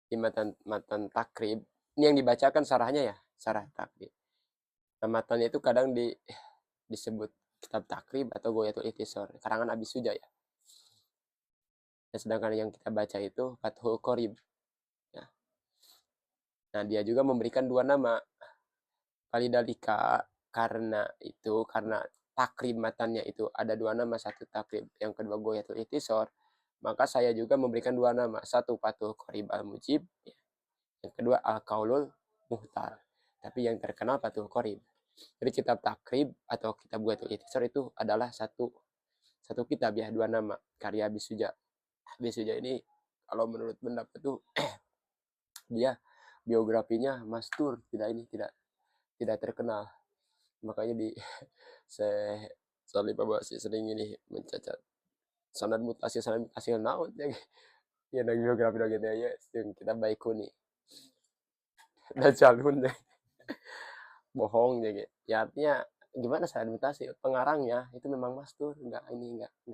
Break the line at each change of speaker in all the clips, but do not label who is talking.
di matan takrib. Ini yang dibacakan sarahnya ya, sarah takrib. Nah, matan itu kadang disebut kitab takrib atau Ghoyatul Ikhtisar, karangan Abi Suja ya. Dan sedangkan yang kita baca itu Fathul Qorib. Ya. Nah, dia juga memberikan dua nama. Falidalika, karena takrib matannya itu ada dua nama, satu takrib, yang kedua Ghoyatul Ikhtisar, maka saya juga memberikan dua nama, satu Fathul Qorib Al-Mujib, yang kedua Al-Qaulul Muhtar. Tapi yang terkenal Fathul Qorib. Jadi kitab takrib atau kitab Ghoyatul Ikhtisar itu adalah satu satu kitab ya, dua nama, karya Bisuja. Bisuja ini kalau menurut pendapat itu dia biografinya mastur, tidak tidak terkenal. Makanya di saya Salih Babasi sering ini mencacat sanad mutasi naon ya, ya dari biografi gitu ya, yang kita baik nih dan calon deh bohong ya gitu. Ya artinya gimana sanad mutasi pengarangnya itu memang mastur, enggak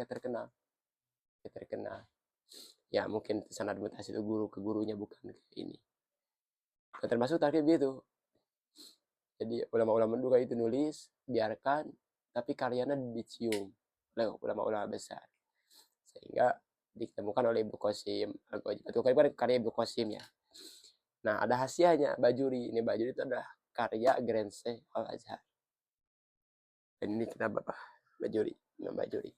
terkenal, enggak terkenal. Ya mungkin sanad mutasi itu guru ke gurunya, bukan ke ini. Dan termasuk takdir itu. Jadi ulama-ulama juga itu nulis, biarkan, tapi karyanya dicium oleh ulama-ulama besar. Sehingga ditemukan oleh Ibnu Qasim. Itu kan karya Ibnu Qasim ya. Nah, ada hasiahnya Bajuri. Ini Bajuri itu adalah karya Grense Al-Azhar. Dan ini kita Bapak Bajuri, Imam Bajuri.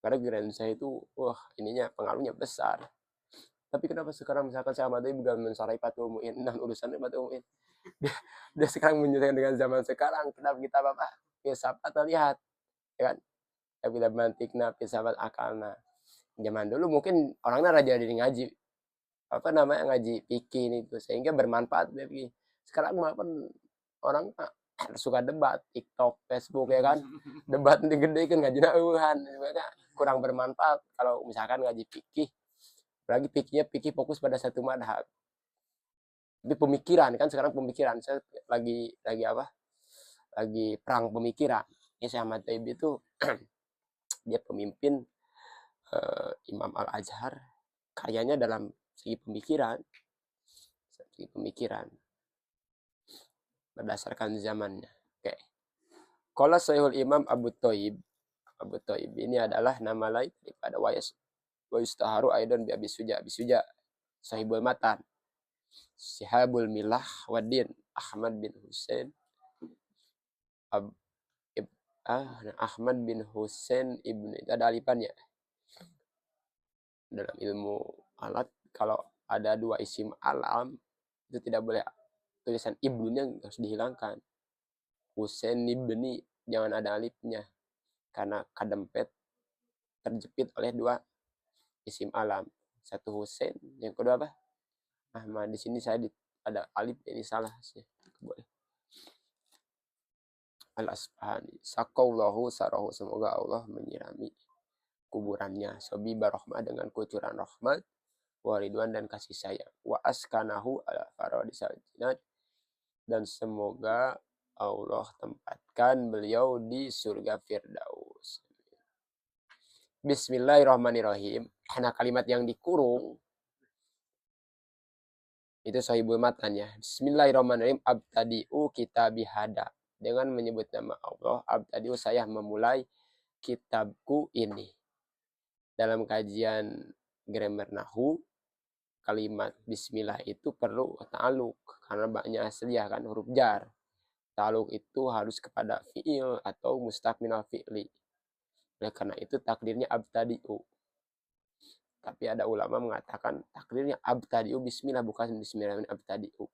Karena Grense itu, wah, ininya pengaruhnya besar. Tapi kenapa sekarang misalkan saya Ahmad bukan mensarai Fathul Mu'in dan urusannya Fathul Mu'in. Dia sekarang menyesuaikan dengan zaman sekarang. Kenapa kita Bapak filsafat lihat, ya kan? Kita mantikna filsafat akalna. Zaman dulu mungkin orangnya raja dari ngaji, apa namanya, ngaji fikih itu sehingga bermanfaat bagi. Sekarang mah kan orang suka debat TikTok, Facebook ya kan. Debat nanti gede kan ngaji nauhan, kurang bermanfaat kalau misalkan ngaji fikih. Apalagi fikih fokus pada satu madhab. Tapi pemikiran kan sekarang pemikiran saya lagi apa? Lagi perang pemikiran. Ini saya Ahmad Taib itu dia pemimpin Imam Al-Azhar, karyanya dalam segi pemikiran berdasarkan zamannya. Oke. Kalau Syekhul Imam Abu Thaib ini adalah nama lain daripada wa yustaharu aidan bi Abi Suja sahibul matan Sihabul Milah Wadin Ahmad bin Husain Ab, Ahmad bin Husain ibnu, itu ada alipannya dalam ilmu alat. Kalau ada dua isim alam itu tidak boleh tulisan ibnunya, harus dihilangkan. Husain ibni jangan ada alifnya karena kadempet terjepit oleh dua isim alam, satu Husain, yang kedua apa, Ahmad. Di sini saya ada alif, ini salah sih. Boleh. Al-Asfahani sakallahu sarahu, semoga Allah menyirami kuburannya sobi barohmah dengan kucuran rahmat, waridwan dan kasih sayang, wa askanahu ala faradisal jinat, dan semoga Allah tempatkan beliau di surga Firdaus. Bismillahirrahmanirrahim. Nah, kalimat yang dikurung itu sahibul matanya. Bismillahirrahmanirrahim. Abtadi'u kitabi hada. Dengan menyebut nama Allah, abtadi'u, saya memulai kitabku ini. Dalam kajian grammar nahu, kalimat bismillah itu perlu ta'aluk karena banyak asliah kan, huruf jar. Ta'aluk itu harus kepada fi'il atau mustaq minal fi'li. Oleh karena itu takdirnya abtadi'u. Tapi ada ulama mengatakan takdirnya abtadi'u bismillah, bukan bismillah abtadi'u.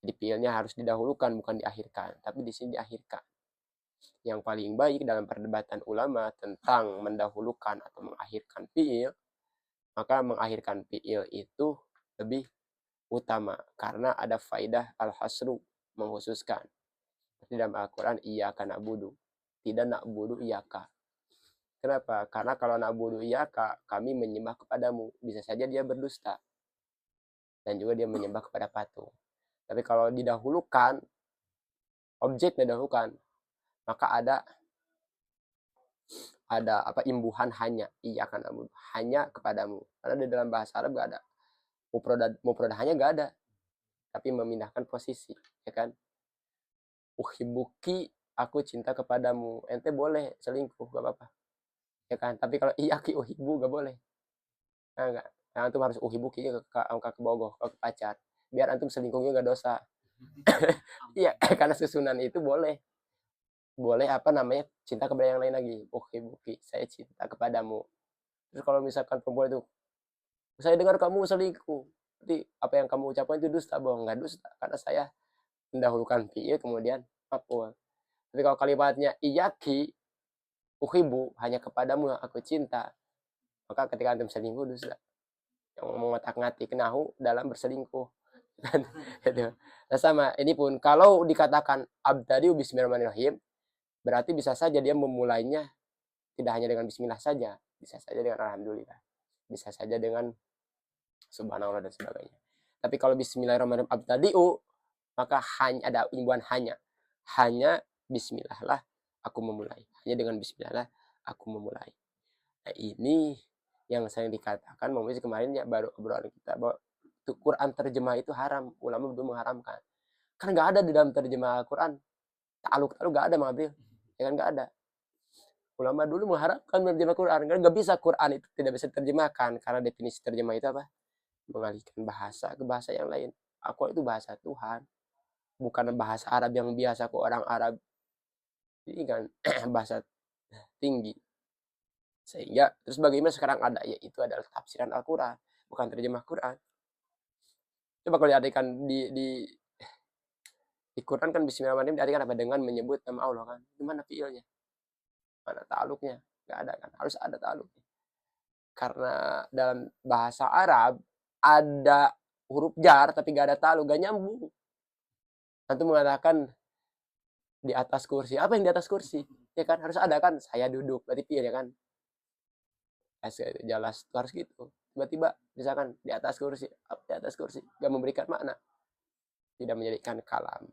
Jadi fi'ilnya harus didahulukan, bukan diakhirkan. Tapi di sini diakhirkan. Yang paling baik dalam perdebatan ulama tentang mendahulukan atau mengakhirkan fi'il, maka mengakhirkan fi'il itu lebih utama. Karena ada faidah al-hasru, mengkhususkan. Seperti dalam Al-Quran, iyyaka na'budu. Tidak na'budu iyyaka. Kenapa? Karena kalau na'budu iyyaka, kami menyembah kepadamu. Bisa saja dia berdusta. Dan juga dia menyembah kepada patung. Tapi kalau didahulukan, objek didahulukan, maka ada apa, imbuhan hanya, iyyaka na'budu, hanya kepadamu. Karena di dalam bahasa Arab gak ada Mufrodahannya nggak ada, tapi memindahkan posisi, ya kan? Uhibbuki, aku cinta kepadamu. Ente boleh selingkuh, gak apa-apa, ya kan? Tapi kalau iyaki uhibbu gak boleh. Nah, enggak. Nah, antum harus uhibbuki ke bogoh, ke pacar. Biar antum selingkuhnya gak dosa. Iya, karena susunan itu boleh. Boleh apa namanya? Cinta kepada yang lain lagi. Uhibbuki, saya cinta kepadamu. Terus kalau misalkan perempuan itu, saya dengar kamu selingkuh. Berarti apa yang kamu ucapkan itu dusta, bohong. Enggak dusta, karena saya mendahulukan fi'il kemudian maf'ul. Tapi kalau kalimatnya iyaki uhibbu, hanya kepadamu yang aku cinta, maka ketika antum selingkuh dusta. Yang mengotak-ngatik nahu dalam berselingkuh. Kan? Gitu. Nah, sama ini pun kalau dikatakan abtadi'u bismillahirrahmanirrahim, berarti bisa saja dia memulainya tidak hanya dengan bismillah saja, bisa saja dengan alhamdulillah, bisa saja dengan subhanallah dan sebagainya. Tapi kalau bismillahirrahmanirrahim abtadi'u, maka hanya ada imbuhan hanya bismillah lah aku memulai, hanya dengan bismillah lah aku memulai. Nah, ini yang saya dikatakan kemarin ya, baru obrolan kita bahwa Quran terjemah itu haram, ulama belum mengharamkan. Kan nggak ada di dalam terjemah Quran ta'aluk nggak ada, Mabil, ya kan, nggak ada. Ulama dulu mengharapkan terjemah Quran, kan nggak bisa, Quran itu tidak bisa diterjemahkan karena definisi terjemah itu apa? Mengalihkan bahasa ke bahasa yang lain. Aku itu bahasa Tuhan, bukan bahasa Arab yang biasa ke orang Arab. Ini kan bahasa tinggi. Sehingga terus bagaimana sekarang ada, yaitu adalah tafsiran Al-Quran, bukan terjemah Quran. Coba kalau diartikan di Quran kan bismillahirrahmanirrahim diartikan apa? Dengan menyebut nama Allah kan. Gimana fiilnya? Mana ta'aluknya? Nggak ada kan? Harus ada ta'aluknya. Karena dalam bahasa Arab ada huruf jar tapi nggak ada ta'aluk, nggak nyambung. Nanti mengatakan di atas kursi. Apa yang di atas kursi? Ya kan harus ada kan? Saya duduk, berarti fiil ya kan? Jelas harus gitu. Tiba-tiba misalkan di atas kursi, nggak memberikan makna, tidak menjadikan kalam.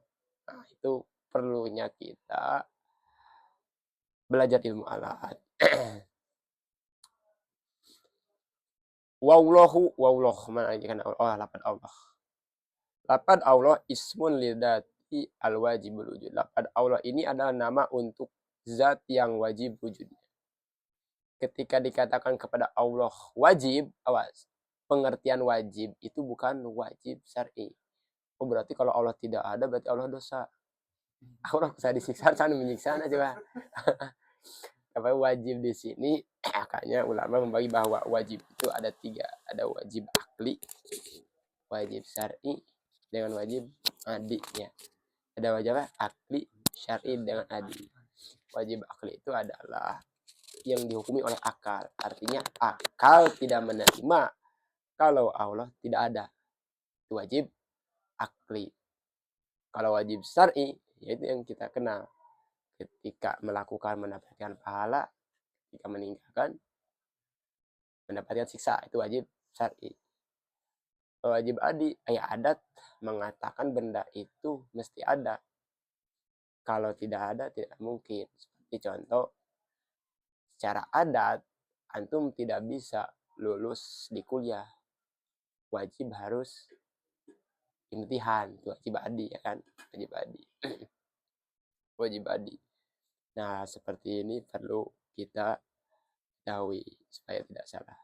Nah, itu perlunya kita belajar ilmu alat. Wallah, mana lagi kan? Oh, lapad Allah. Lapad Allah ismun lidati al-wajibul wujud. Lapad Allah ini adalah nama untuk zat yang wajib wujudnya. Ketika dikatakan kepada Allah wajib, awas, pengertian wajib itu bukan wajib syar'i. Oh, berarti kalau Allah tidak ada berarti Allah dosa. Allah bisa disiksa, sana menyiksa coba. Apa wajib di sini? Makanya ulama membagi bahwa wajib itu ada 3. Ada wajib akli, wajib syar'i, dengan wajib adi ya. Ada wajib akli, syar'i dengan adi. Wajib akli itu adalah yang dihukumi oleh akal. Artinya akal tidak menerima kalau Allah tidak ada. Itu wajib akli. Kalau wajib syar'i, yaitu yang kita kenal. Ketika melakukan mendapatkan pahala, ketika meninggalkan mendapatkan siksa, itu wajib syar'i. Wajib adi, adat mengatakan benda itu mesti ada. Kalau tidak ada, tidak mungkin. Seperti contoh, secara adat, antum tidak bisa lulus di kuliah. Wajib harus imtihan, itu wajib adi ya kan, wajib adi. Wajib adi. Nah, seperti ini perlu kita ketahui supaya tidak salah.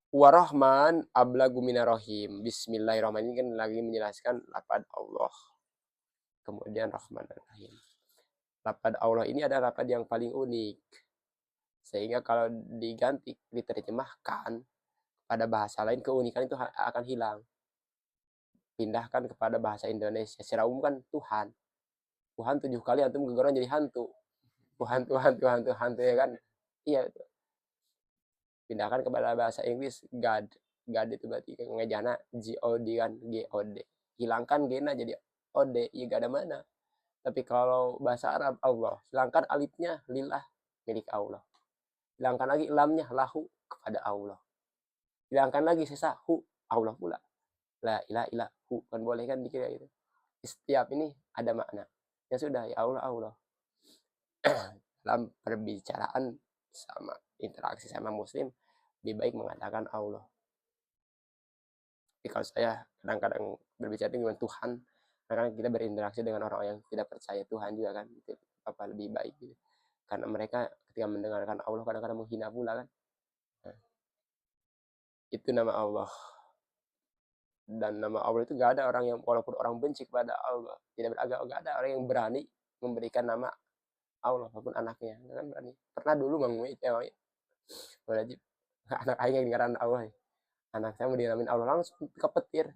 Warahman ablagu minarohim. Bismillahirrahmanirrahim, ini kan lagi menjelaskan lapad Allah. Kemudian Rahman dan Rahim. Lapad Allah ini adalah lapad yang paling unik. Sehingga kalau diganti, diterjemahkan pada bahasa lain, keunikan itu akan hilang. Pindahkan kepada bahasa Indonesia. Secara umum kan Tuhan. Tuhan 7 kali antum gegeran jadi hantu. Tuhan ya kan? Iya, itu. Pindahkan kepada bahasa Inggris God. God itu berarti ngejana God kan, God. Hilangkan gena jadi OD, ya gak ada mana. Tapi kalau bahasa Arab Allah, hilangkan alifnya lillah, milik Allah. Hilangkan lagi lamnya lahu, kepada Allah. Hilangkan lagi sesahu, Allah pula. La ilaha illahu, kan boleh kan dikira itu. Setiap ini ada makna. Ya sudah, ya Allah. Dalam perbicaraan sama interaksi sama muslim, lebih baik mengatakan Allah. Tapi kalau saya kadang-kadang berbicara dengan Tuhan, kadang kita berinteraksi dengan orang yang tidak percaya Tuhan juga kan, itu apa lebih baik gitu. Karena mereka ketika mendengarkan Allah kadang-kadang menghina pula kan. Nah, itu nama Allah. Dan nama Allah itu gak ada orang yang, walaupun orang benci kepada Allah, tidak beragama, gak ada orang yang berani memberikan nama Allah walaupun anaknya, kan berani. Pernah dulu Mang Mui cewek wajib anak aing yang dengaran Allah, anak saya mau dinamain Allah langsung kepetir.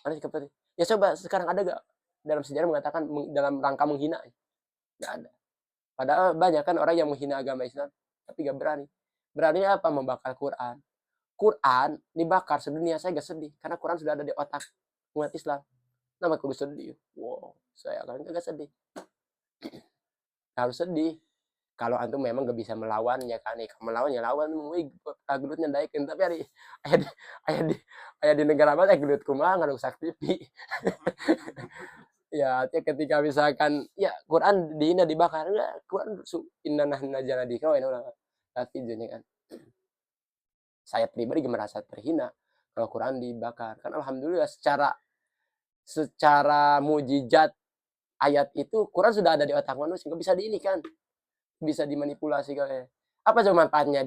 Mana kepetir? Ya coba sekarang ada gak dalam sejarah mengatakan dalam rangka menghina? Gak ada. Padahal banyak kan orang yang menghina agama Islam, tapi gak berani. Beraninya apa? Membakar Quran. Quran dibakar sedunia, saya gak sedih karena Quran sudah ada di otak umat Islam. Nama kudu sedih. Wow, saya kan gak sedih. Harus sedih. Kalau antum memang gak bisa melawannya kan, melawannya lawan, gelutnya daikin. Tapi ayah di negara mana gelut kumaha nggak rusak TV. Ya, ketika misalkan ya Quran dibakar, ya Quran inna nahnu nazzalna dzikra wa inna lahu lahafizun kan. Saya pribadi merasa terhina kalau Quran dibakar. Kan alhamdulillah secara mujizat ayat itu Quran sudah ada di otak manusia, nggak bisa diinikan, bisa dimanipulasi kali. Apa coba manfaatnya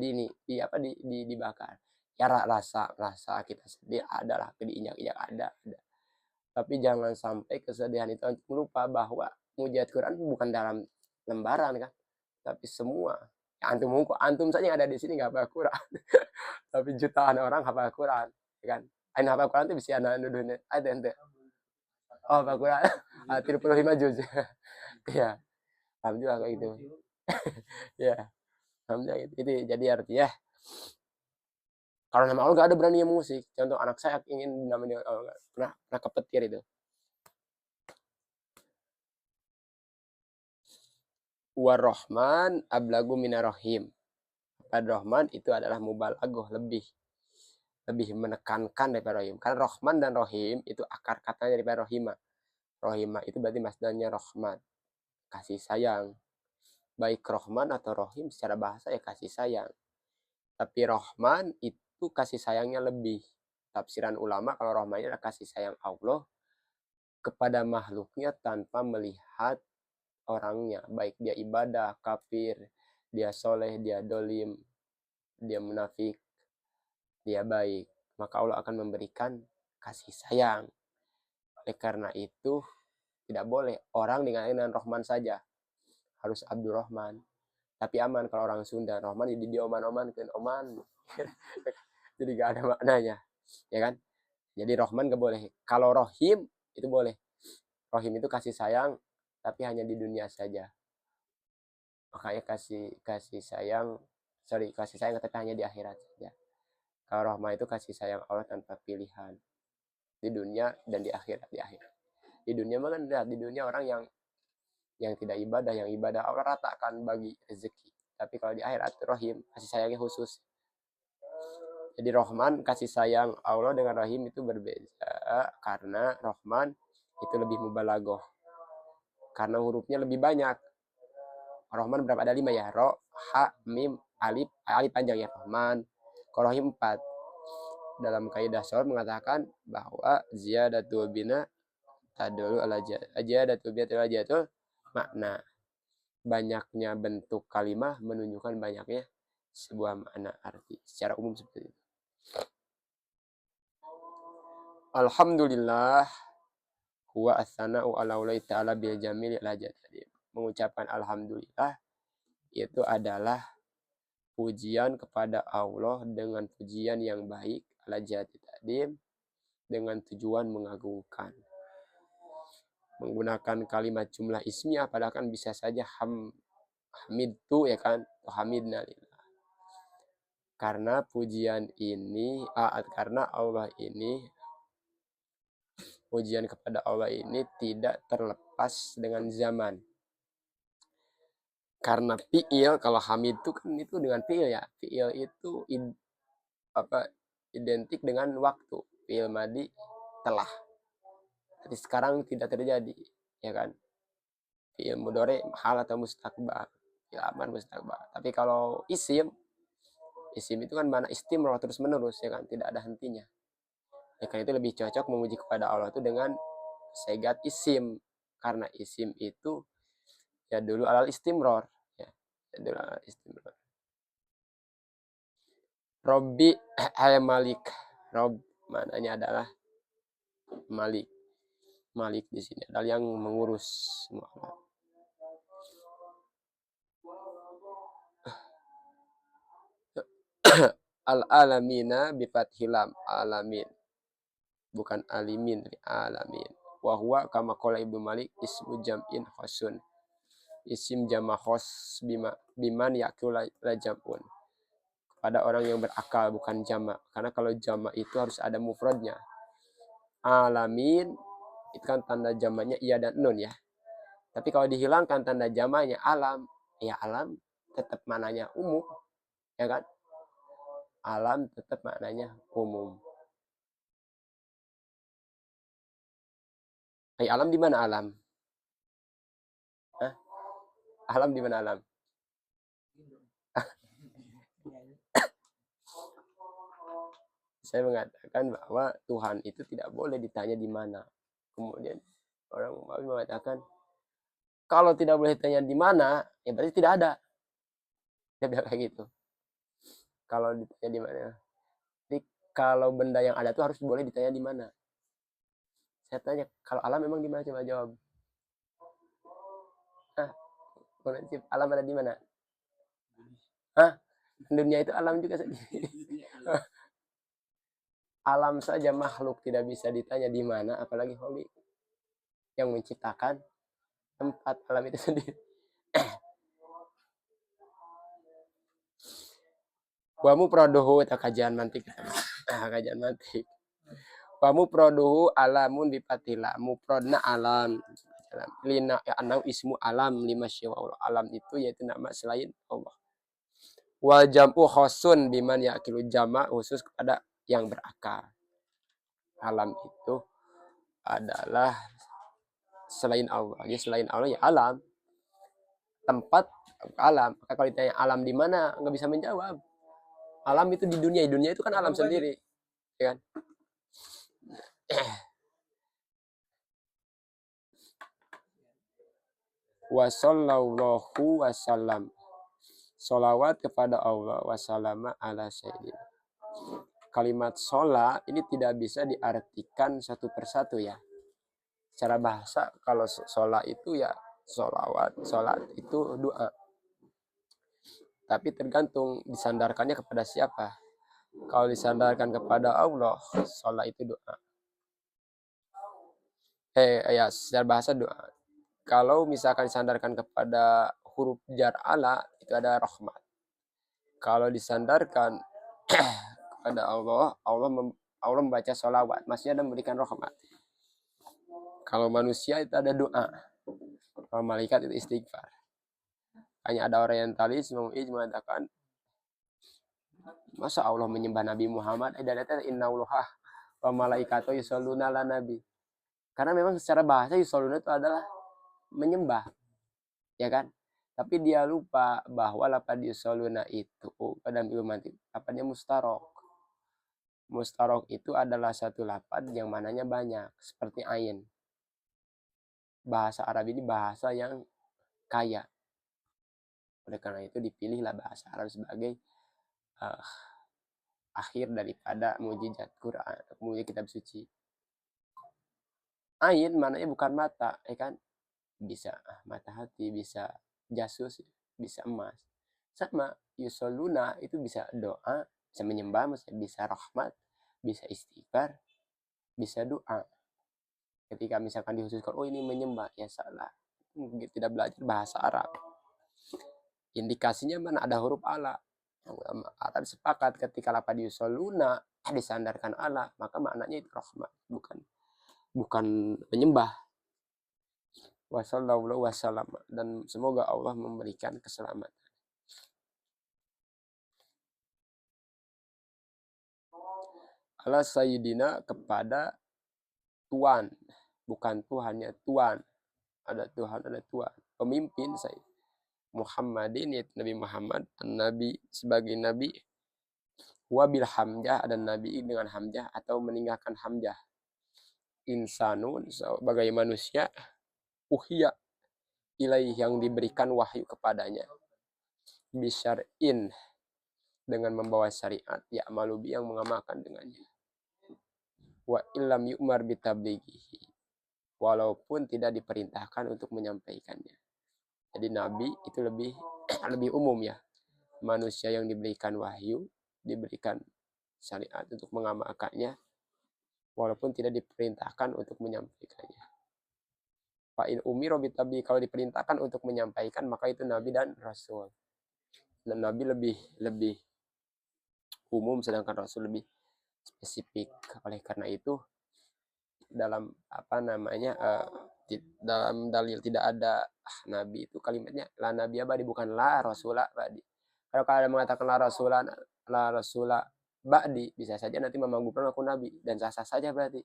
dibakar? Ya rasa kita sedih adalah diinjak-injak ada. Tapi jangan sampai kesedihan itu lupa bahwa mujizat Quran bukan dalam lembaran kan, tapi semua. Ya, antum saja yang ada di sini nggak hafal Quran, tapi jutaan orang hafal Quran, ya kan? Aina hafal Quran itu bisa anak dulu ada ente. Oh, hafal Quran, 35 juz. Ya, alhamdulillah kayak gitu. Ya, alhamdulillah gitu. Itu jadi artinya kalau nama Allah gak ada berani yang musik. Contoh anak saya ingin namanya pernah kepetir itu. Warrahman ablagu minarrohim. Ar-Rahman itu adalah mubalaghah, lebih menekankan daripada Rohim. Karena Rahman dan Rohim itu akar katanya daripada Rohimah. Rohimah itu berarti masdarnya Rahman, kasih sayang. Baik Rahman atau Rohim secara bahasa ya kasih sayang. Tapi Rahman itu kasih sayangnya lebih. Tafsiran ulama kalau Rahman adalah kasih sayang Allah kepada makhluknya tanpa melihat orangnya. Baik dia ibadah, kafir, dia soleh, dia dolim, dia munafik, dia baik. Maka Allah akan memberikan kasih sayang. Oleh karena itu, tidak boleh orang dengan Rahman saja. Harus Abdurrahman. Tapi aman kalau orang Sunda. Rahman jadi dia oman-oman. Oman. Jadi gak ada maknanya. Ya kan? Jadi Rahman gak boleh. Kalau Rohim, itu boleh. Rohim itu kasih sayang, tapi hanya di dunia saja. Makanya kasih sayang tapi hanya di akhirat saja. Kalau Rahman itu kasih sayang Allah tanpa pilihan. Di dunia dan di akhirat. Di dunia kan di dunia orang yang tidak ibadah, yang ibadah Allah ratakan bagi rezeki. Tapi kalau di akhirat Rahim kasih sayangnya khusus. Jadi Rahman kasih sayang Allah dengan Rahim itu berbeda karena Rahman itu lebih mubalaghah. Karena hurufnya lebih banyak. Rahman berapa ada 5 ya? Ro, ha, mim, alif panjang ya Rahman. Kalau Rahim 4. Dalam kaidah shahr mengatakan bahwa ziyadatul bina tadullu ala ziyadatul bina tadullu makna. Banyaknya bentuk kalimah menunjukkan banyaknya sebuah makna arti. Secara umum seperti itu. Alhamdulillah huwa as-sana'u ala Allah ta'ala bil jamil ala jadi. Mengucapkan alhamdulillah itu adalah pujian kepada Allah dengan pujian yang baik ala jati tadim dengan tujuan mengagungkan. Menggunakan kalimat jumlah ismiyah padahal kan bisa saja hamidtu ya kan, hamidna lillah. Karena pujian ini karena Allah ini pujian kepada Allah ini tidak terlepas dengan zaman. Karena fi'il, kalau hamid itu kan itu dengan fi'il ya. Fi'il itu identik dengan waktu. Fi'il madi telah. Tapi sekarang tidak terjadi, ya kan? Fi'il mudhari hal atau mustaqbal. Fi'il amar mustaqbal. Tapi kalau isim itu kan mana istimror terus menerus ya kan, tidak ada hentinya. karena itu lebih cocok memuji kepada Allah itu dengan segat isim, karena isim itu ya dulu alal istimror ya, dulu alal istimror. Robbi ay Malik, Rob maknanya adalah Malik. Malik di sini adalah yang mengurus semua. Al-alamina bifathilam, alamin. Bukan alimin, alamin. Wa huwa kama qala Ibnu Malik ismu jam'in khosun. Isim jama khos biman yakul la jam'un. Pada orang yang berakal, bukan jama. Karena kalau jama itu harus ada mufradnya. Alamin itu kan tanda jamanya iya dan nun ya. Tapi kalau dihilangkan tanda jamanya alam, ya alam tetap maknanya umum, ya kan? Alam tetap maknanya umum. Alam di mana alam? Hah? Alam di mana alam? Saya mengatakan bahwa Tuhan itu tidak boleh ditanya di mana. Kemudian orang mengatakan kalau tidak boleh ditanya di mana, ya berarti tidak ada. Dia bilang kayak gitu. Kalau ditanya di mana. Jadi kalau benda yang ada itu harus boleh ditanya di mana. Saya tanya, kalau alam memang di mana? Coba jawab. Hah? Alam ada di mana? Hah? Dunia itu alam juga sendiri. Alam saja makhluk tidak bisa ditanya di mana, apalagi hobi yang menciptakan tempat alam itu sendiri. Wamu produhu kajian mantik. Kajian mantik. Wamu produhu alamun bipatila. Muprodna alam. Lina ya anau ismu alam lima syiwa. Alam itu yaitu nama selain Allah. Wal jam'u khosun biman yakilu jama khusus kepada yang berakal. Alam itu adalah selain Allah. Jadi selain Allah ya alam. Tempat alam. Maka kalau ditanya alam di mana, nggak bisa menjawab. Alam itu di dunia. Dunia itu kan alam sendiri. Ya kan? Wa sallallahu wasallam. Solawat kepada Allah wasallama ala sayyidina. Kalimat sholat ini tidak bisa diartikan satu persatu ya. Secara bahasa kalau sholat itu ya sholawat. Sholat itu doa. Tapi tergantung disandarkannya kepada siapa. Kalau disandarkan kepada Allah, sholat itu doa. Ya secara bahasa doa. Kalau misalkan disandarkan kepada huruf jar ala, itu ada rahmat. Kalau disandarkan kepada Allah, Allah membaca sholawat, maksudnya ada memberikan rahmat. Kalau manusia itu ada doa. Kalau malaikat itu istighfar. Hanya ada orientalis mengatakan, masa Allah menyembah Nabi Muhammad? Dan itu innaullaha wa malaikatu yusholluna ala nabi. Karena memang secara bahasa yusholluna itu adalah menyembah, ya kan? Tapi dia lupa bahwa lapad yusholluna itu pada ilmu mantik lapadnya mustarok. Mustarok itu adalah satu lapad yang mananya banyak, seperti ain. Bahasa Arab ini bahasa yang kaya. Oleh karena itu dipilihlah bahasa Arab sebagai akhir daripada mujizat Quran, mujizat kitab suci. Ain maknanya bukan mata, ya kan? Bisa mata hati, bisa jasus, bisa emas. Sama yusoluna itu bisa doa, bisa menyembah, bisa rahmat, bisa istighfar, bisa doa. Ketika misalkan dikhususkan, oh ini menyembah, ya salah. Mungkin tidak belajar bahasa Arab. Indikasinya mana ada huruf ala. Arab sepakat ketika lapad yusoluna disandarkan ala, maka maknanya itu rahmat, bukan menyembah. Wassallallahu wasallam, dan semoga Allah memberikan keselamatan. Ala sayyidina kepada Tuan, bukan Tuhannya, Tuan. Ada Tuhan, ada Tuan. Pemimpin saya. Muhammadin yaitu Nabi Muhammad, Nabi sebagai Nabi. Wabil hamzah, dan nabi dengan hamzah atau meninggalkan hamzah. Insanun sebagai manusia, uhiya ilaih yang diberikan wahyu kepadanya, bisyar'in dengan membawa syariat, ya malubi yang mengamalkan dengannya. Wa illam yu'mar bitablighihi, walaupun tidak diperintahkan untuk menyampaikannya. Jadi nabi itu lebih lebih umum ya. Manusia yang diberikan wahyu, diberikan syariat untuk mengamalkannya, walaupun tidak diperintahkan untuk menyampaikannya. Fa'in umiro bitablighi, kalau diperintahkan untuk menyampaikan, maka itu nabi dan rasul. Dan nabi lebih umum, sedangkan rasul lebih spesifik. Oleh karena itu dalam dalam dalil tidak ada nabi itu kalimatnya la nabi abadi, bukan la rasulah ba'di. Kalau kalian mengatakan la rasulah ba'di, bisa saja nanti Mama Gufron aku nabi dan sah-sah saja berarti.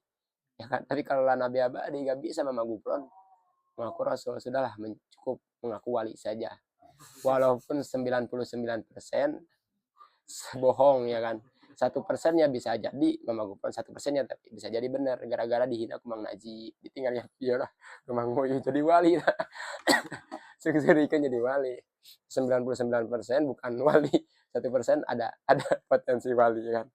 Ya kan? Tapi kalau la nabi abadi enggak bisa Mama Gufron mengaku rasul, sudahlah cukup mengaku wali saja. Walaupun 99% bohong ya kan. 1%-nya bisa jadi Mama Gufron, 1%-nya tapi bisa jadi benar gara-gara dihina Kumang Najib, ditinggalnya dia lah Kumang Moyu jadi wali lah. Sering jadi wali. 99% bukan wali, 1% ada potensi wali kan.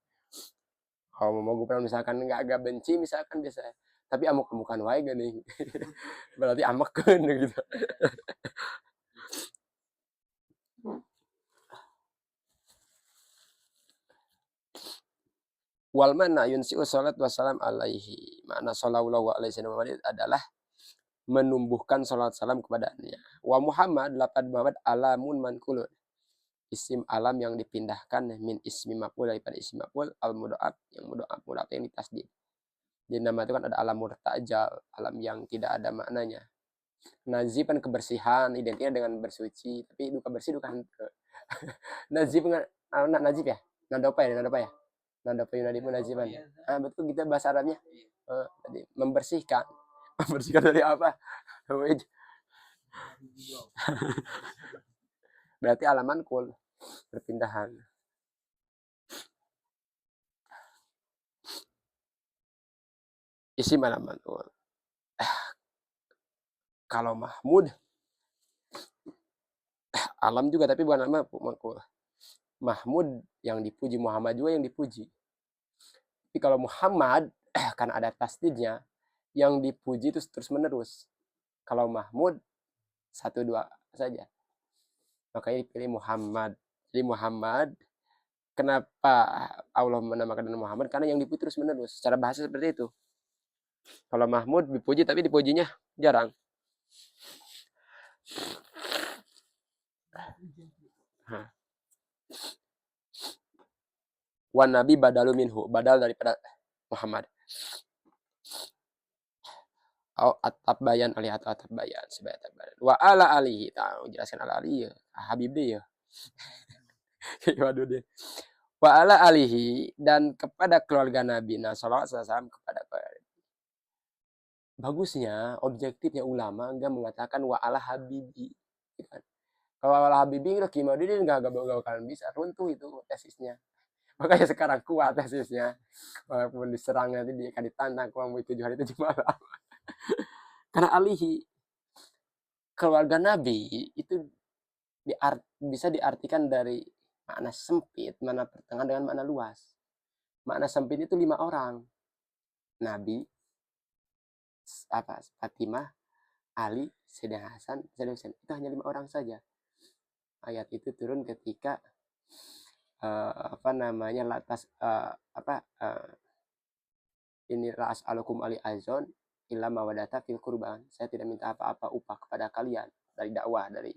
Kalau Mama Gufron misalkan agak benci misalkan bisa, tapi amuk-amukan wae geuning. Berarti amekeun gitu. Wal mana yunsi'u salat wassalam alaihi. Makna sallallahu alaihi wasallam adalah menumbuhkan salat salam kepadanya. Wa Muhammad, lapad Muhammad alamun mankulun. Isim alam yang dipindahkan min ismi maf'ul, daripada ismi maf'ul al mudhaf yang mudhaf yang ditasdid. Jadi nama itu kan ada alam murtajal, alam yang tidak ada maknanya. Nazif kan kebersihan, identiknya dengan bersuci, tapi duka bersih bukan. Nazif anak najib ya? Nada apa ya? Nada yunadimu naziban. Betul kita bahasa Arabnya. Tadi membersihkan. Membersihkan dari apa? Berarti alaman kul, perpindahan. Isim alaman kul. Kalau Mahmud alam juga tapi bukan nama kul. Mahmud yang dipuji, Muhammad juga yang dipuji. Tapi kalau Muhammad kan ada tasdidnya, yang dipuji itu terus menerus. Kalau Mahmud 1-2 saja. Makanya dipilih Muhammad. Jadi Muhammad, kenapa Allah menamakan Muhammad? Karena yang dipuji terus menerus. Secara bahasa seperti itu. Kalau Mahmud dipuji tapi dipujinya jarang. Wan nabi badalu minhu, badal daripada Muhammad. At-tabbayan alih atau at-tabbayan sebagai tabbayan. Wa ala alihi, tahu jelaskan ala alihi ya. Habib dia ya. Waduh deh. Wa ala alihi, dan kepada keluarga Nabi, nah salawat salam kepada bagusnya objektifnya ulama enggak mengatakan wa ala habibi. Kalau ala habibi udah Kimaudin enggak bakalan bisa, runtuh itu tesisnya. Makanya sekarang kuat tesisnya. Walaupun diserang nanti dia akan ditantang kamu 7 hari 7 malam. Karena alihi, keluarga Nabi itu bisa diartikan dari makna sempit, makna pertengahan dengan makna luas. Makna sempit itu 5 orang. Nabi, Fatimah, Ali, Sayyidina Hasan, Sayyidina Husain. Itu hanya 5 orang saja. Ayat itu turun ketika ini la as'alukum ali azon illa mawadata fil qurban. Saya tidak minta apa-apa upah kepada kalian dari dakwah, dari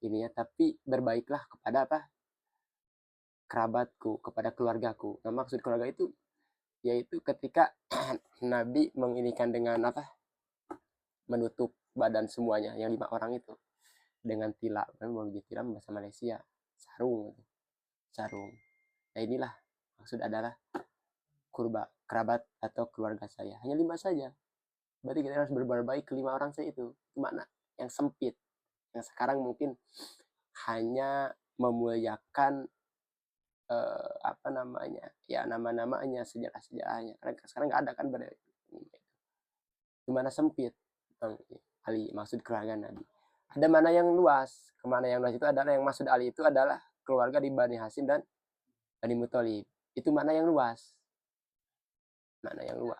ininya, tapi berbaiklah kepada kerabatku, kepada keluargaku. Nah, maksud keluarga itu yaitu ketika Nabi menginikan dengan menutup badan semuanya yang 5 orang itu dengan tilak, kan mau tilam bahasa Malaysia, sarung. Nah, inilah maksud adalah kerabat atau keluarga saya hanya 5 saja. Berarti kita harus berbuat baik ke 5 orang saja. Itu makna yang sempit, yang sekarang mungkin hanya memuliakan apa namanya ya, nama-namanya, sejarah-sejarahnya, karena sekarang nggak ada kan gimana sempit Bang Ali maksud keluarga Nabi. Ada mana yang luas, kemana yang luas itu adalah yang maksud Ali itu adalah keluarga di Bani Hasyim dan Bani Muthalib. Itu mana yang luas, mana yang luas,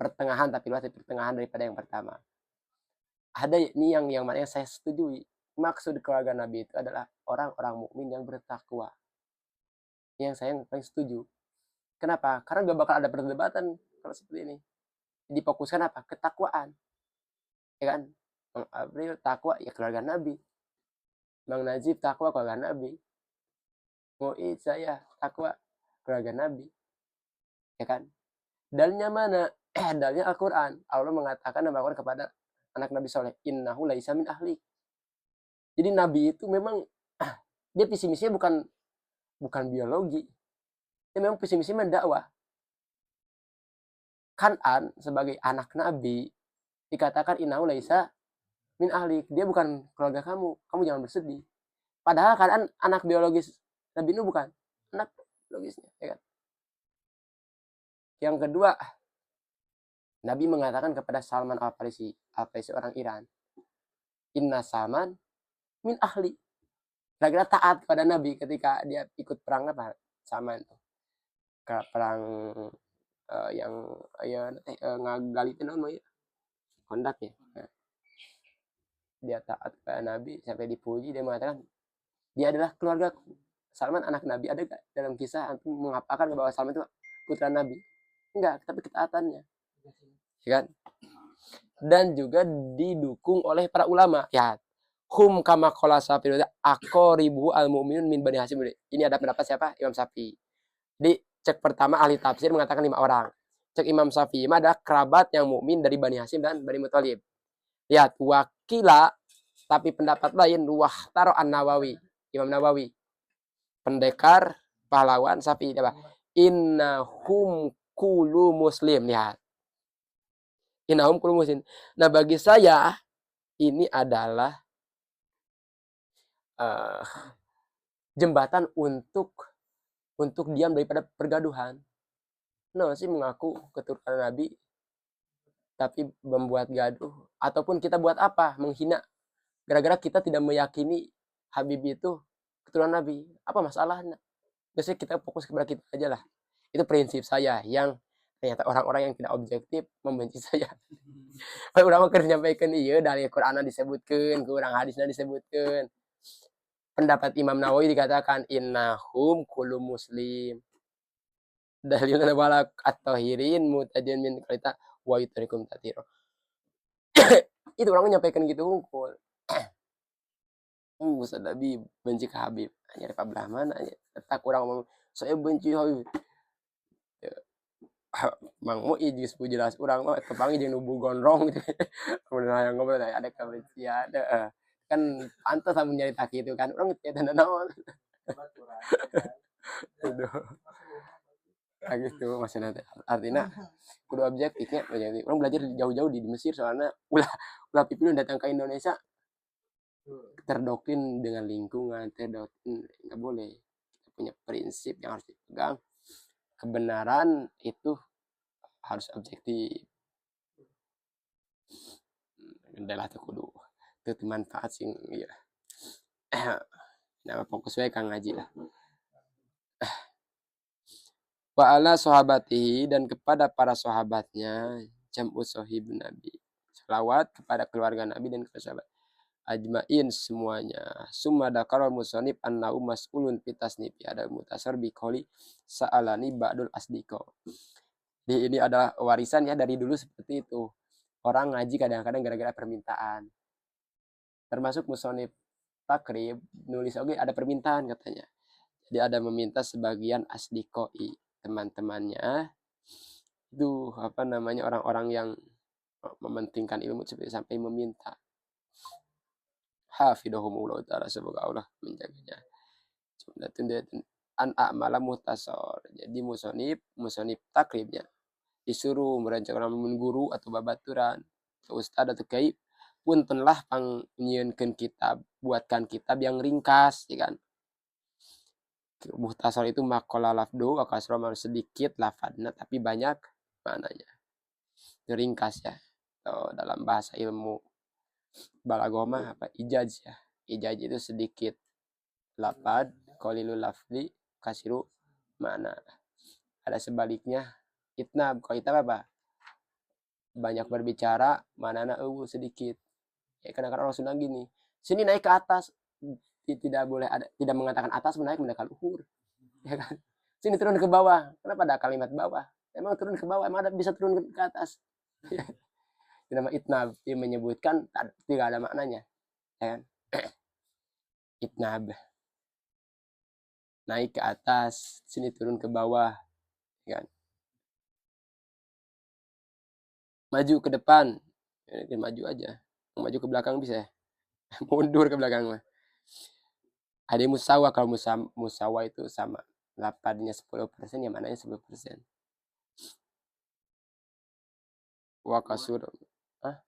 pertengahan, tapi luas di pertengahan daripada yang pertama. Ada ini yang mana yang saya setujui, maksud keluarga Nabi itu adalah orang-orang mukmin yang bertakwa. Yang saya paling setuju. Kenapa? Karena gak bakal ada perdebatan kalau seperti ini. Difokuskan apa? Ketakwaan. Ya kan? Bang April takwa ya keluarga Nabi. Bang Najib takwa keluarga Nabi. Mu'id saya takwa keluarga Nabi. Ya kan? Dalilnya mana? Dalilnya Al-Quran. Allah mengatakan dalam Al-Quran kepada anak Nabi Soleh, innahu laisa min ahli. Jadi Nabi itu memang dia visi misinya bukan biologi. Dia memang visi misinya mendakwah. Kan'an sebagai anak Nabi dikatakan innahu laisa min ahli. Dia bukan keluarga kamu. Kamu jangan bersedih. Padahal Kan'an anak biologis Nabi Nuh bukan anak biologisnya, ya kan? Yang kedua, Nabi mengatakan kepada Salman Al-Farisi orang Iran, inna Salman min ahli. Kira-kira taat kepada Nabi ketika dia ikut perang apa? Salman itu. Ke perang yang ngagali itu namanya Kondak ya. Nah, dia taat kepada Nabi sampai dipuji, dia mengatakan dia adalah keluarga Salman anak Nabi. Ada gak dalam kisah antum mengapakan bahwa Salman itu putra Nabi? Enggak, tapi ketaatannya. Ya kan? Dan juga didukung oleh para ulama. Ya, hum kama qala Syafi'i aqribu al-mu'minun min Bani Hasyim. Ini ada pendapat siapa? Imam Syafi'i. Di cek pertama ahli tafsir mengatakan 5 orang. Cek Imam Syafi'i ada kerabat yang mukmin dari Bani Hasyim dan Bani Muthalib. Lihat, wakila, tapi pendapat lain wahtaro an-Nawawi, Imam Nawawi. Pendekar pahlawan Syafi'i apa? Innahum kulu muslim. Lihat. Innahum kulu muslim. Nah, bagi saya ini adalah jembatan untuk diam daripada pergaduhan. Nah, sih mengaku keturunan Nabi tapi membuat gaduh, ataupun kita buat apa? Menghina gara-gara kita tidak meyakini Habib itu keturunan Nabi. Apa masalahnya? Biasanya kita fokus kepada kita aja lah. Itu prinsip saya yang ternyata orang-orang yang tidak objektif membenci saya. Orang akan menyampaikan iya dari Quran disebutkan, kurang hadisnya disebutkan. Pendapat Imam Nawawi dikatakan innahum kullu muslim. Dalilna balak at-tahirin mutajin min qalita wa yutrikum tatiro. Itu orang menyampaikan gitu unggul. Ustaz Nabi benci ke Habib. Nyari Pak Belah mana? Tak kurang ngomong saya benci Habib. Mang mau ijis jelas orang mah tepangi jeung nubu gondrong gitu. Kemudian yang ngomong ada kebencian. Kan pantas amun nyarita kitu kan. Urang teu tanda naon. Aduh. Gitu maksudnya artinya kudu objektifnya. Orang belajar jauh-jauh di Mesir soalnya ulah pipilun datang ke Indonesia terdoktrin dengan lingkungan, terdoktrin nggak boleh. Kita punya prinsip yang harus dipegang. Kebenaran itu harus objektif. Adalah tuh kudu itu manfaat sing ya. Nah, fokus wae Kang ngaji lah. Wa ala sahabatihi, dan kepada para sahabatnya, jam'u sahib Nabi. Selawat kepada keluarga Nabi dan kepada sahabat. Ajmain semuanya. Summa dakara musannif annau mas'ulun fi tasnifi, ada mutasar bi qouli sa'alani ba'dul asdiqo. Ini adalah warisan ya dari dulu seperti itu. Orang ngaji kadang-kadang gara-gara permintaan. Termasuk musannif takrib nulis oke ada permintaan katanya. Jadi ada meminta sebagian asdiqoi, teman-temannya itu apa namanya orang-orang yang mementingkan ilmu sampai meminta. Hafidhahumullah ta'ala, semoga Allah menjaganya. An a'mala muhtasar. Jadi musonib takribnya disuruh merancang guru atau babaturan atau ustad atau kiai puntenlah pang nyieunkeun kitab, buatkan kitab yang ringkas ya kan. Mukhtasar itu makola lafdu, wakasro sedikit lafadna tapi banyak maknanya. Ringkas ya. Atau dalam bahasa ilmu balagoma apa ijaz ya. Ijaz itu sedikit lafad, qalilul lafdi, kasiru makna. Ada sebaliknya itnab. Kalau itnab apa? Banyak berbicara, manana sedikit. Ya, kadang-kadang orang Sunda gini, sini naik ke atas, tidak boleh ada, tidak mengatakan atas menaik mendekat luhur, ya kan? Sini turun ke bawah, kenapa ada kalimat bawah? Emang turun ke bawah, emang ada bisa turun ke atas? Itu nama itnab, dia menyebutkan tidak ada maknanya, ya kan? Itnab, naik ke atas, sini turun ke bawah, ya kan? Maju ke depan, ya, maju aja, maju ke belakang bisa, mundur ke belakang mah. Ada musawa, kalau musawa itu sama lapadnya 10%, yang mananya 10%. Wakasur, Hah?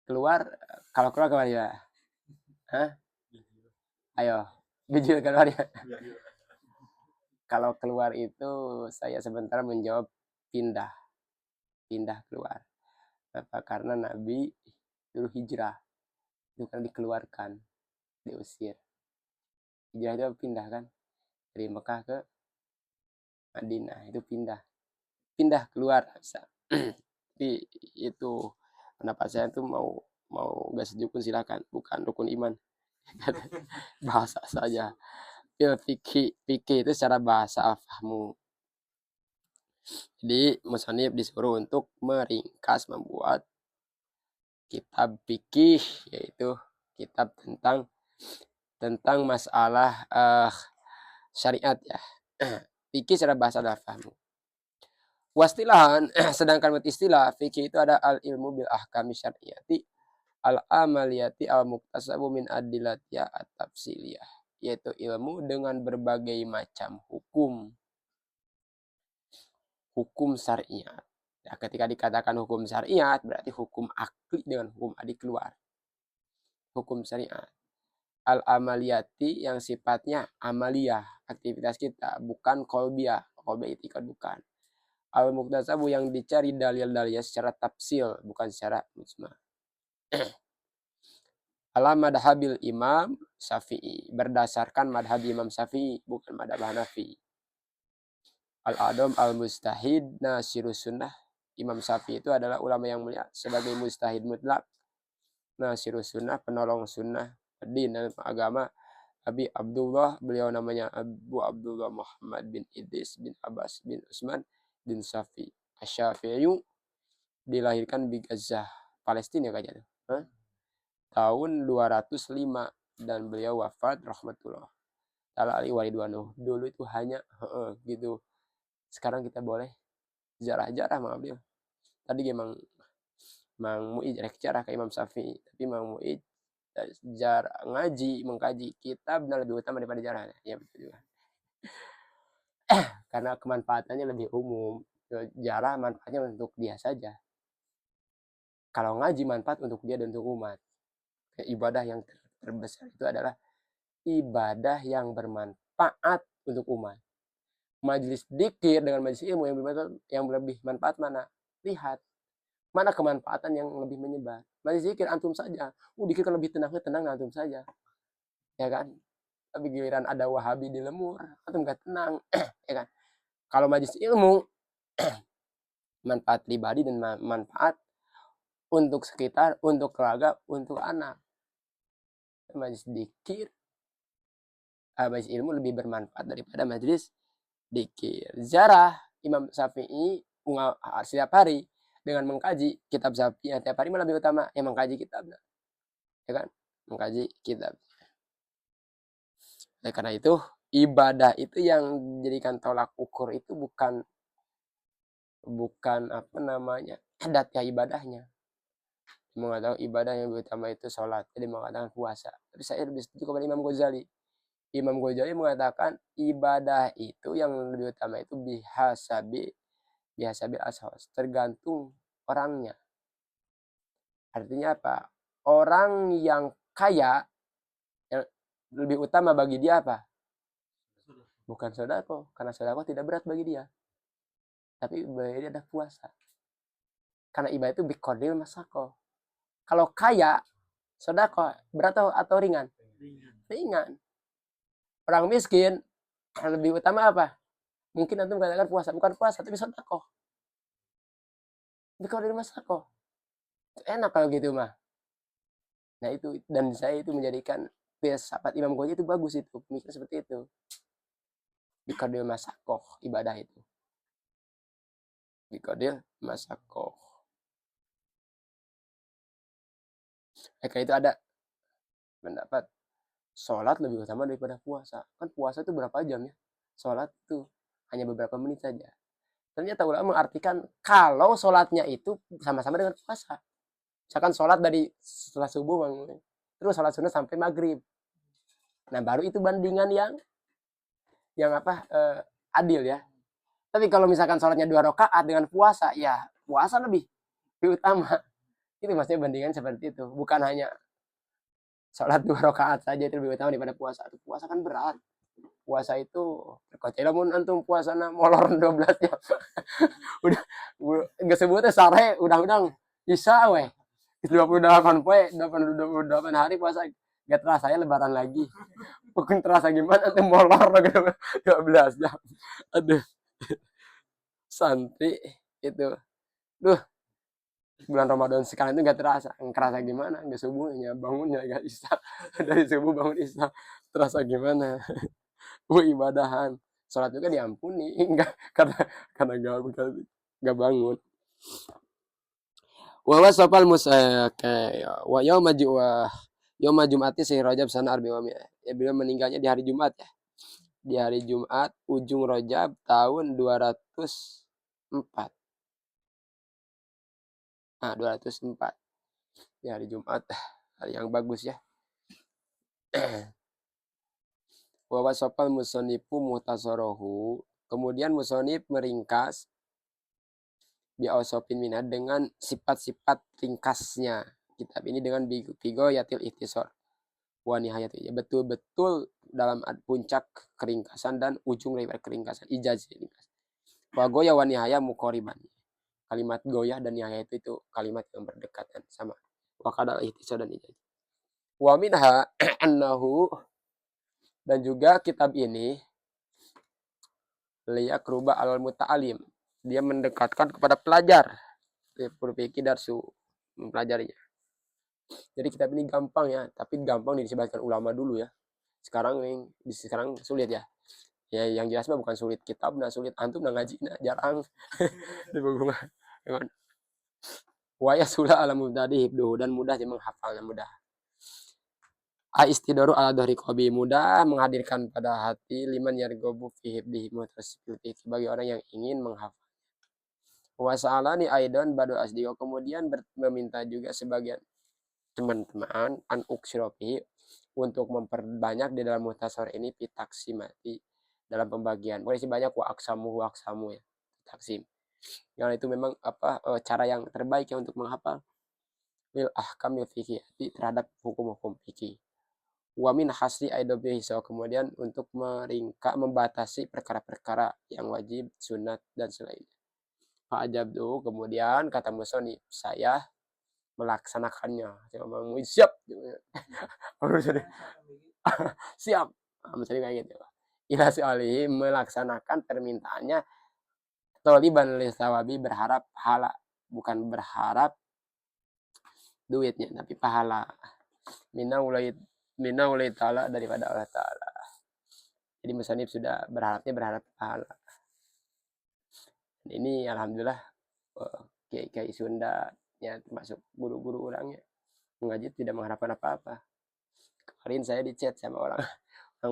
Keluar, kalau keluar kemana ya? Hah? Ayo, jujur keluar ya. Kalau keluar itu saya sebentar menjawab pindah, pindah keluar. Apa? Karena Nabi dulu hijrah, itu kan dikeluarkan, diusir. Hijrah itu pindah kan, dari Mekah ke Madinah itu pindah, pindah keluar bisa. Tapi itu pendapat saya itu mau mau gak setuju pun silakan, bukan rukun iman. Bahasa saja. Fikih, fikih itu secara bahasa fahmu. Jadi musannif disuruh untuk meringkas, membuat kitab fikih, yaitu kitab tentang masalah syariat ya. Fikih secara bahasa fahmu. Wastilahan, sedangkan menurut istilah fikih itu ada al ilmu bil ahkami syar'iyati al amaliyati al muktasabu min adilatiya at tafsiliyah, yaitu ilmu dengan berbagai macam hukum syariat. Ya, ketika dikatakan hukum syariat berarti hukum akli dengan hukum adik keluar. Hukum syariat. Al amaliyati yang sifatnya amaliyah, aktivitas kita, bukan kolbiyah. Kolbiyah itu bukan. Al muktasabu yang dicari dalil-dalilnya secara tafsil, bukan secara mujmal. Ala madhabil Imam Syafi'i, berdasarkan madhab Imam Syafi'i, bukan madhab Hanafi. Al-Adam al-Mustahid Nasirus Sunnah, Imam Syafi'i itu adalah ulama yang mulia sebagai mustahid mutlak, Nasirus Sunnah, penolong sunnah, din dan agama. Abi Abdullah, beliau namanya Abu Abdullah Muhammad bin Idris bin Abbas bin Utsman bin Syafi Asy-Syafi'i, dilahirkan di Gaza, Palestina kayaknya. Tahun 205 dan beliau wafat rahmatullah taala alaihi waridwanuh. Dulu itu hanya gitu. Sekarang kita boleh jarah-jarah sama beliau. Tadi memang Mang Mu'id jarah ke Imam Syafi'i, tapi Mang Mu'id jarah ngaji, mengkaji kitab lebih utama daripada jarah. Ya betul juga. Karena kemanfaatannya lebih umum. Jarah manfaatnya untuk dia saja. Kalau ngaji manfaat untuk dia dan untuk umat. Ibadah yang terbesar itu adalah ibadah yang bermanfaat untuk umat. Majelis dzikir dengan majelis ilmu yang lebih manfaat mana? Lihat mana kemanfaatan yang lebih menyebar. Majelis dzikir antum saja, dzikir kan lebih tenang antum saja, ya kan? Tapi giliran ada Wahabi di lemur, antum gak tenang, ya kan? Kalau majelis ilmu, manfaat pribadi dan manfaat untuk sekitar, untuk keluarga, untuk anak. Majelis dzikir, majelis ilmu lebih bermanfaat daripada majelis dzikir. Zarah Imam Syafi'i setiap hari dengan mengkaji kitab Syafi'i tiap hari lebih utama yang mengkaji kitabnya, ya kan? Mengkaji kitab. Oleh karena itu ibadah itu yang dijadikan tolak ukur itu bukan apa namanya adat ya ibadahnya. Mengatakan ibadah yang utama itu sholat, jadi mengatakan puasa. Tapi saya lebih setuju kepada Imam Ghazali. Imam Ghazali mengatakan ibadah itu yang lebih utama itu bihasabi ashos, tergantung orangnya. Artinya apa? Orang yang kaya yang lebih utama bagi dia apa? bukan sodako, karena sodako tidak berat bagi dia, tapi bagi dia ada puasa. Karena ibadah itu bikodil masako. Kalau kaya, sodako berat atau ringan? Ringan. Orang miskin lebih utama apa? Mungkin antum katakan puasa, bukan puasa tapi sodako. Bikodil masako. Enak kalau gitu mah. Nah itu, dan saya itu menjadikan sahabat Imam Ghazali itu bagus itu, pemikiran seperti itu. Bikodil masako ibadah itu. Bikodil masako. Kayak itu ada pendapat sholat lebih utama daripada puasa. Kan puasa itu berapa jam ya? Sholat itu hanya beberapa menit saja. Ternyata ulama mengartikan kalau sholatnya itu sama-sama dengan puasa. Misalkan sholat dari setelah subuh bangun, terus sholat sunnah sampai maghrib. Nah baru itu bandingan yang apa adil ya. Tapi kalau misalkan sholatnya 2 rakaat dengan puasa, ya puasa lebih utama. Itu maksudnya bandingan seperti itu. Bukan hanya sholat 2 rakaat saja itu lebih utama daripada puasa. Puasa kan berat. Puasa itu perkocela mun antum puasana molor 12 jam. Udah geus sebutnya sare udang-udang isa weh. 28 poe, 28 hari puasa. Gak terasa ya lebaran lagi. Bukan terasa gimana antum molor 12 jam. Aduh. Santri itu. Duh, bulan Ramadan sekarang itu gak terasa. Ngerasa gimana? Gak subuhnya bangunnya gak isa. Dari subuh bangun isa. Terasa gimana? Ibadahan. Sholat juga diampuni. Enggak, karena gak bangun. Wa wasafal wa yauma Jum'ati sih Rajab sana arbi wa ya, beliau meninggalnya di hari Jumat ya. Di hari Jumat ujung Rajab tahun 204. Nah, 204. Di hari Jumat, hari yang bagus ya. Wa wasafal musonifu muhtasarahu. Kemudian musonif meringkas bi'ausofin minat dengan sifat-sifat ringkasnya kitab ini dengan bigo yatil ihtisor wa nihayati, ya betul-betul dalam puncak keringkasan dan ujung dari keringkasan ijazah ringkas. Wa goya wa nihaya muqoriban, kalimat goyah dan nihaya itu kalimat yang berdekatan sama. Wa kadal ihtisor dan ijazah. Wa minha annahu, dan juga kitab ini liyakruba al muta'alim, dia mendekatkan kepada pelajar. Berpikir darsu mempelajarinya. Jadi kitab ini gampang ya, tapi gampang disebarkan ulama dulu ya. Sekarang sulit ya. Ya yang jelas mah bukan sulit kitab, nah sulit antum nah ngaji nah jarang. Di buku mah. Wa yasula ala mubtadi hibduhu, dan mudah dia menghafalnya mudah. Istidaru ala dhahri qabi, mudah menghadirkan pada hati liman yargobu fi hibdihi bagi orang yang ingin menghafal. Wasa'alani aidan badu asdiqo, kemudian meminta juga sebagian teman-teman an uksirofi untuk memperbanyak di dalam muhtasar ini pitaksimati, dalam pembagian. Boleh sih banyak wa aksamu ya, taksim. Yang itu memang cara yang terbaik ya untuk menghafal bil ahkamil fikih, terhadap hukum-hukum fikih. Wa min hasri aidobi hisau, kemudian untuk membatasi perkara-perkara yang wajib, sunat dan selainnya. Fa'ajab dulu, kemudian kata musonif, saya melaksanakannya. Saya ngomong siap. Siap. Misalnya kayak gitu. Ila soali, melaksanakan permintaannya. Toliban lisawabi, berharap pahala. Bukan berharap duitnya, tapi pahala. Mina ulai ta'ala, daripada Allah ta'ala. Jadi musonif sudah berharap pahala. Ini alhamdulillah kiai Sunda ya, termasuk guru-guru orangnya mengaji tidak mengharapkan apa-apa. Kemarin saya di chat sama orang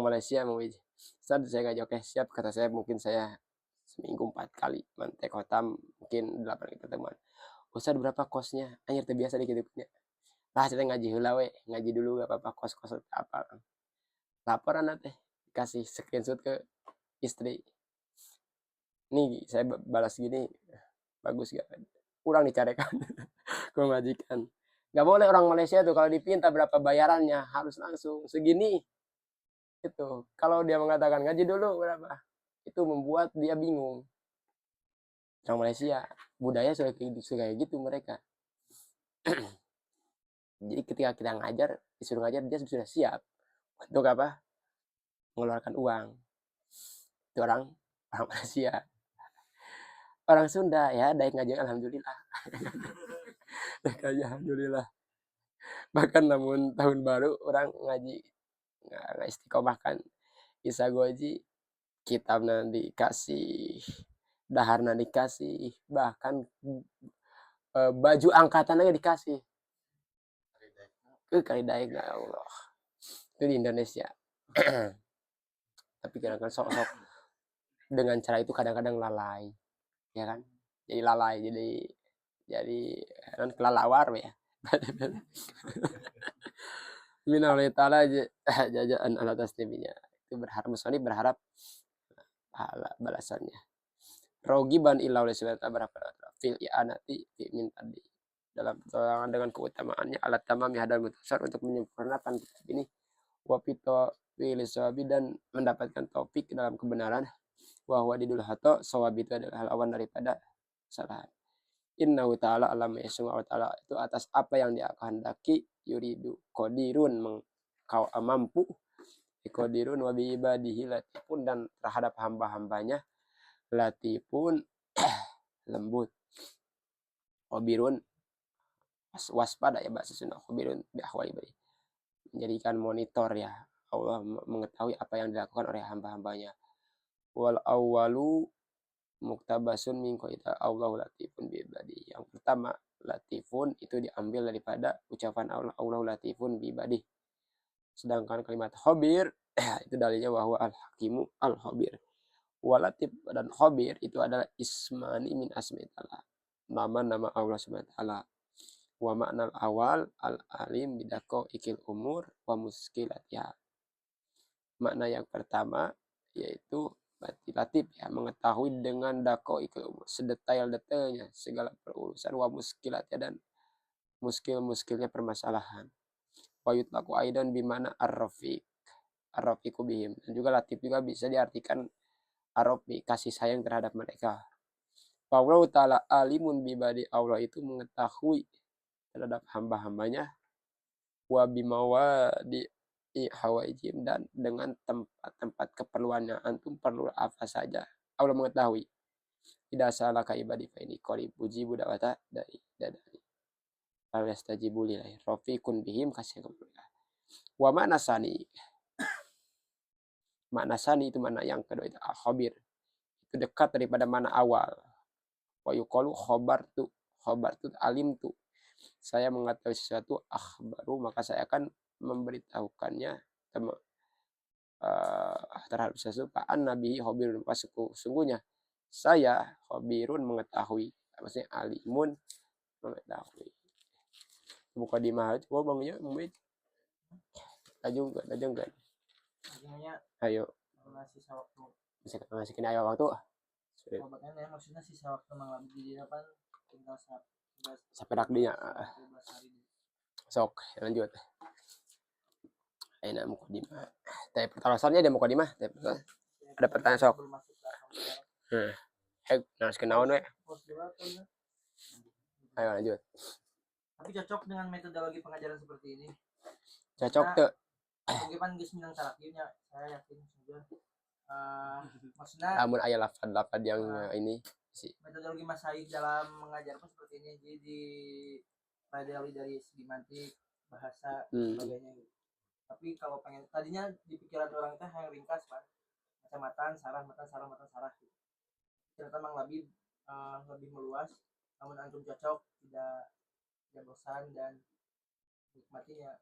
Malaysia mau Ustaz, saya ngaji, oke siap, kata saya, mungkin saya seminggu 4 kali mantek khotam, mungkin 8 pertemuan. Ustaz berapa kosnya? Anjir terbiasa dikit punya. Lah saya ngaji heula we, ngaji dulu gak apa-apa, kos-kos apa. Laporan teh kasih screenshot ke istri. Nih saya balas gini, bagus gak? Kurang dicarekan. Gue majikan. Gak boleh orang Malaysia tuh kalau dipinta berapa bayarannya harus langsung segini. Itu kalau dia mengatakan gaji dulu berapa, itu membuat dia bingung. Orang Malaysia budaya sudah kayak gitu mereka. Jadi ketika kita ngajar, disuruh ngajar, dia sudah siap untuk apa, mengeluarkan uang. Itu orang Malaysia. Orang Sunda ya daik ngaji alhamdulillah. Daik ngaji alhamdulillah. Bahkan namun tahun baru orang ngaji nggak istiqomahkan isa goji, kitab nanti dikasih, dahar nanti dikasih, bahkan baju angkatan aja dikasih. Kali daik ya Allah. Itu di Indonesia. Tapi kadang-kadang sok-sok dengan cara itu kadang-kadang lalai, ya kan? Jadi lalai, jadi kan kelalawar ya. Minallah taala jajaan ala taslimnya. Itu berharap musonib berharap pahala balasannya. Rogiban ilau oleh subhanahu berapa fil i'anati fi min tadi. Dalam pertolongan dengan keutamaannya alat tamam hadal mutasar untuk menyempurnakan kitab ini. Wapito wilisabi dan mendapatkan topik dalam kebenaran. Wahwa didul hato sawab itu adalah lawan daripada kesalahan. Innahu ta'ala alam wa ta'ala itu atas apa yang dia kehendaki yuridu qadirun mampu qadirun wa bi ibadihi latifun dan terhadap hamba-hambanya latifun lembut. Khabirun waspada ya bahasa Sunda, khabirun bi ahwali ibadi. Menjadikan monitor ya. Allah mengetahui apa yang dilakukan oleh hamba-hambanya. Wal awwalu muktabasun min qaida Allahu latifun bi ibadi. Yang pertama, latifun itu diambil daripada ucapan Allah, Allahu latifun bi ibadi. Sedangkan kalimat khabir itu dalilnya bahwa al-hakimu al-khabir. Walatif dan khabir itu adalah ismani min asma'illah. Nama-nama Allah Subhanahu wa taala. Wa makna awal al-alim bidako ikil umur wa muskilatiha. Makna yang pertama yaitu latif ya, mengetahui dengan dako ikil umur, sedetail-detailnya segala perurusan wa muskilatnya dan muskil-muskilnya permasalahan. Wa yutlaku aidan bimana ar-rafiq. Ar-rafiqu bihim. Dan juga latif juga bisa diartikan ar-rafiq, kasih sayang terhadap mereka. Allah ta'ala alimun bibadi, Allah itu mengetahui terhadap hamba-hambanya wa bimawa di hawaijim dan dengan tempat-tempat keperluannya antum perlu apa saja Allah mengetahui. Tidak salah ka ibadi fa ini qarib ujibu da'wata dari alias tajibu lillahi rafiqun bihim kasih kemuliaan. Wa makna sani itu makna yang kedua itu khabir, itu dekat daripada mana awal. Wa yuqalu khabartu alim tu, saya mengetahui sesuatu, akhbaru maka saya akan memberitahukannya terhadap sesuatu. An nabi khabirun, sungguhnya saya khabirun mengetahui, maksudnya alimun mengetahui. Mukadimah coba bang ya mungkin lajung kan ayo bisa ngasih kena ayo waktu
maksudnya sisa waktu malam di depan tinggal
sampai dak dia sok lanjut. Aina mukadimah. Tapi pertanyaan ada mukadimah. Ada pertanyaan sok. Nah, kenaon we. Ayo lanjut.
Tapi cocok dengan metodologi pengajaran seperti ini.
Cocok tuh.
Bagaimana geus minang saraknya, saya yakin sudah. Maksudnya
namun aya lafad yang ini
sih. Metodologi Mas Said dalam mengajar pun seperti ini, jadi dipelajari dari segi mantik, bahasa, sebagainya gitu. Tapi kalau pengen tadinya di pikiran orang teh yang ringkas kan, macam-macam sarah gitu. Ternyata memang lebih meluas, namun antum cocok, tidak bosan dan nikmatinya.